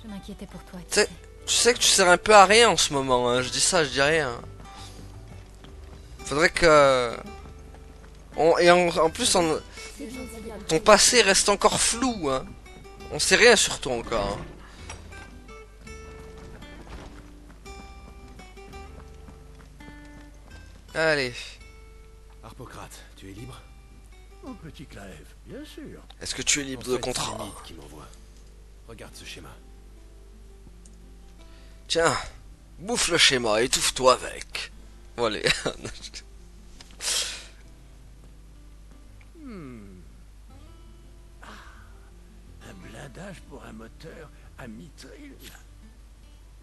Je m'inquiétais pour toi. Tu sais que tu sers un peu à rien en ce moment, hein. Je dis ça, je dis rien. Faudrait que... en plus, ton passé reste encore flou, hein. On sait rien sur toi encore, hein. Allez. Harpocrate, tu es libre? Mon petit Clive, bien sûr. Est-ce que tu es libre En de fait, contrat? c'est Mid qui m'envoie. Regarde ce schéma. Tiens, bouffe le schéma, étouffe-toi avec. Voilà. Un blindage pour un moteur à mithril.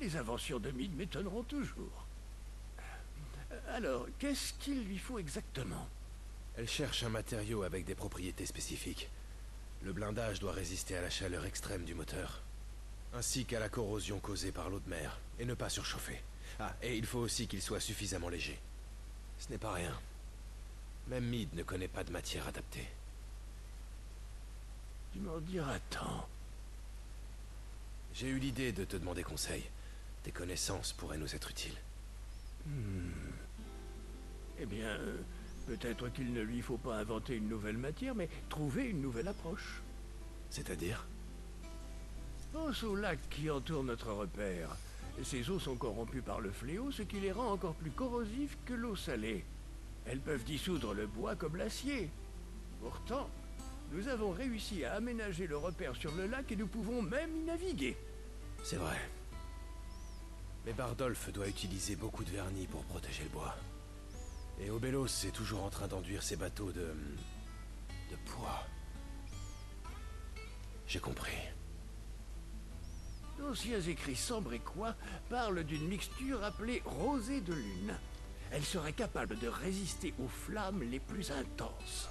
Les inventions de Mid m'étonneront toujours. Alors, qu'est-ce qu'il lui faut exactement? Elle cherche un matériau avec des propriétés spécifiques. Le blindage doit résister à la chaleur extrême du moteur, ainsi qu'à la corrosion causée par l'eau de mer, et ne pas surchauffer. Ah, et il faut aussi qu'il soit suffisamment léger. Ce n'est pas rien. Même Mid ne connaît pas de matière adaptée. Tu m'en diras tant. J'ai eu l'idée de te demander conseil. Tes connaissances pourraient nous être utiles. Eh bien, Peut-être qu'il ne lui faut pas inventer une nouvelle matière, mais trouver une nouvelle approche. C'est-à-dire? Pense aux lacs qui entourent notre repère. Ces eaux sont corrompues par le fléau, ce qui les rend encore plus corrosifs que l'eau salée. Elles peuvent dissoudre le bois comme l'acier. Pourtant, nous avons réussi à aménager le repère sur le lac et nous pouvons même y naviguer. C'est vrai. Mais Bardolph doit utiliser beaucoup de vernis pour protéger le bois. Et Obelos est toujours en train d'enduire ses bateaux de poids. J'ai compris. D'anciens écrits sombrécois parlent d'une mixture appelée rosée de lune. Elle serait capable de résister aux flammes les plus intenses.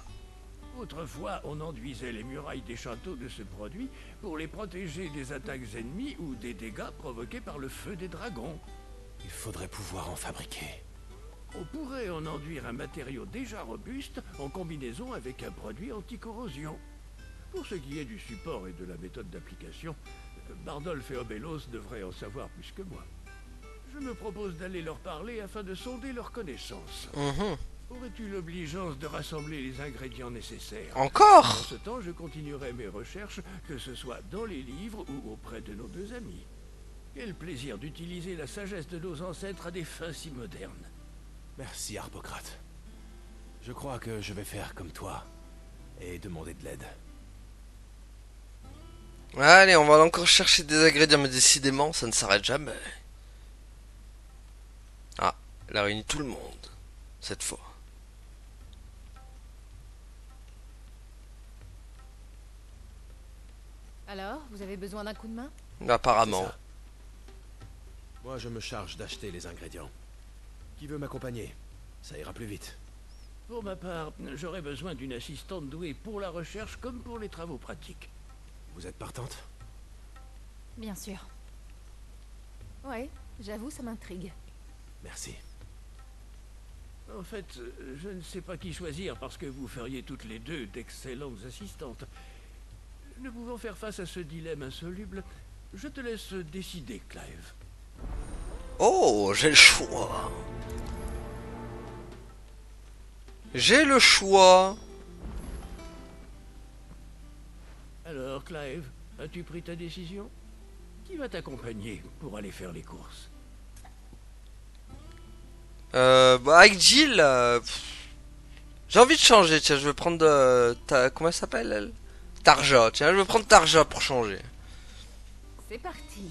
Autrefois, on enduisait les murailles des châteaux de ce produit pour les protéger des attaques ennemies ou des dégâts provoqués par le feu des dragons. Il faudrait pouvoir en fabriquer. On pourrait en enduire un matériau déjà robuste en combinaison avec un produit anti-corrosion. Pour ce qui est du support et de la méthode d'application, Bardolph et Obelos devraient en savoir plus que moi. Je me propose d'aller leur parler afin de sonder leurs connaissances. Aurais-tu l'obligeance de rassembler les ingrédients nécessaires? Encore? En ce temps, je continuerai mes recherches, que ce soit dans les livres ou auprès de nos deux amis. Quel plaisir d'utiliser la sagesse de nos ancêtres à des fins si modernes. Merci, Harpocrate. Je crois que je vais faire comme toi et demander de l'aide. Allez, on va encore chercher des ingrédients, mais décidément, ça ne s'arrête jamais. Ah, elle a réuni tout le monde, cette fois. Alors, vous avez besoin d'un coup de main? Apparemment. Moi, je me charge d'acheter les ingrédients. Qui veut m'accompagner? Ça ira plus vite. Pour ma part, j'aurais besoin d'une assistante douée pour la recherche comme pour les travaux pratiques. Vous êtes partante? Bien sûr. Ouais, j'avoue, ça m'intrigue. Merci. En fait, je ne sais pas qui choisir parce que vous feriez toutes les deux d'excellentes assistantes. Ne pouvant faire face à ce dilemme insoluble, je te laisse décider, Clive. Oh, j'ai le choix. J'ai le choix. Alors, Clive, as-tu pris ta décision? Qui va t'accompagner pour aller faire les courses? Bah avec Jill, j'ai envie de changer. Tiens, je vais prendre comment elle s'appelle, elle? Tarja. Tiens, je vais prendre Tarja pour changer. C'est parti.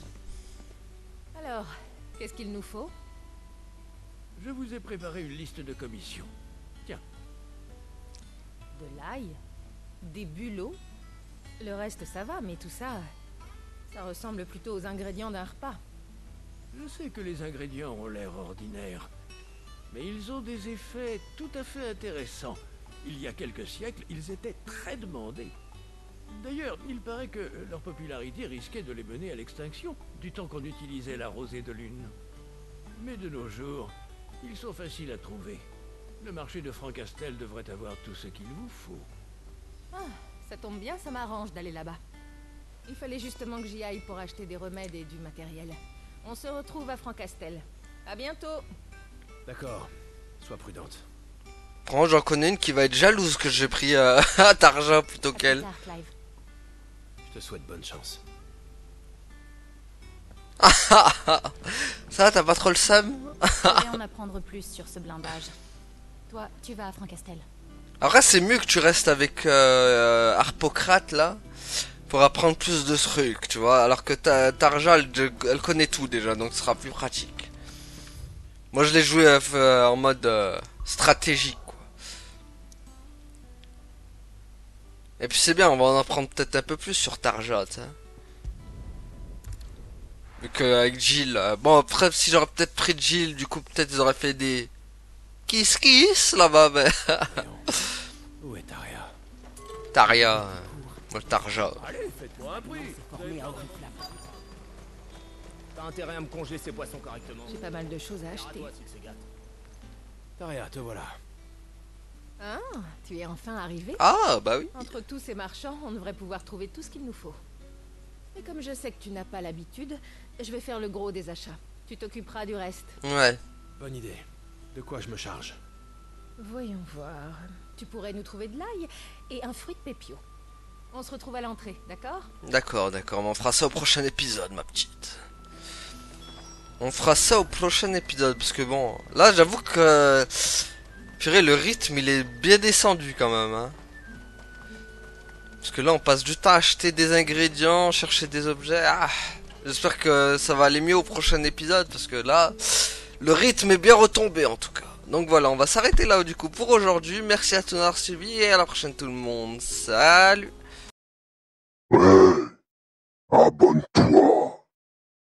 Alors, qu'est-ce qu'il nous faut? Je vous ai préparé une liste de commissions. Tiens. De l'ail? Des bulots? Le reste, ça va, mais tout ça... ça ressemble plutôt aux ingrédients d'un repas. Je sais que les ingrédients ont l'air ordinaires, mais ils ont des effets tout à fait intéressants. Il y a quelques siècles, ils étaient très demandés. D'ailleurs, il paraît que leur popularité risquait de les mener à l'extinction, du temps qu'on utilisait la rosée de lune. Mais de nos jours, ils sont faciles à trouver. Le marché de Francastel devrait avoir tout ce qu'il vous faut. Ah, ça tombe bien, ça m'arrange d'aller là-bas. Il fallait justement que j'y aille pour acheter des remèdes et du matériel. On se retrouve à Francastel. À bientôt. D'accord. Sois prudente. Franchement, j'en connais une qui va être jalouse que j'ai pris à Tarja plutôt qu'elle. Je te souhaite bonne chance. Ça, t'as pas trop le seum? Je vais en apprendre plus sur ce blindage. Toi, tu vas à Francastel. Après, c'est mieux que tu restes avec Harpocrate là, pour apprendre plus de trucs, tu vois. Alors que Tarja, elle connaît tout déjà, donc ce sera plus pratique. Moi, je l'ai joué en mode stratégique, quoi. Et puis c'est bien, on va en apprendre peut-être un peu plus sur Tarja, tu sais. Vu qu'avec Jill, bon après si j'aurais peut-être pris Jill, du coup peut-être ils auraient fait des kiss là-bas, mais... Où est Taria? Taria, moi Tarja. Allez, faites-moi un prix. T'as intérêt à me congeler ces boissons correctement. J'ai pas mal de choses à acheter. Taria, te voilà. Ah, tu es enfin arrivé? Ah, bah oui. Entre tous ces marchands, on devrait pouvoir trouver tout ce qu'il nous faut. Mais comme je sais que tu n'as pas l'habitude, je vais faire le gros des achats. Tu t'occuperas du reste. Ouais. Bonne idée. De quoi je me charge? Voyons voir. Tu pourrais nous trouver de l'ail et un fruit de pépio. On se retrouve à l'entrée, d'accord? D'accord, d'accord, mais on fera ça au prochain épisode, ma petite. On fera ça au prochain épisode, parce que bon, là j'avoue que... Purée, le rythme il est bien descendu quand même, hein. Parce que là on passe du temps à acheter des ingrédients, chercher des objets. Ah, j'espère que ça va aller mieux au prochain épisode, parce que là, le rythme est bien retombé en tout cas. Donc voilà, on va s'arrêter là du coup pour aujourd'hui. Merci à tous d'avoir suivi et à la prochaine tout le monde. Salut! Ouais, abonne-toi.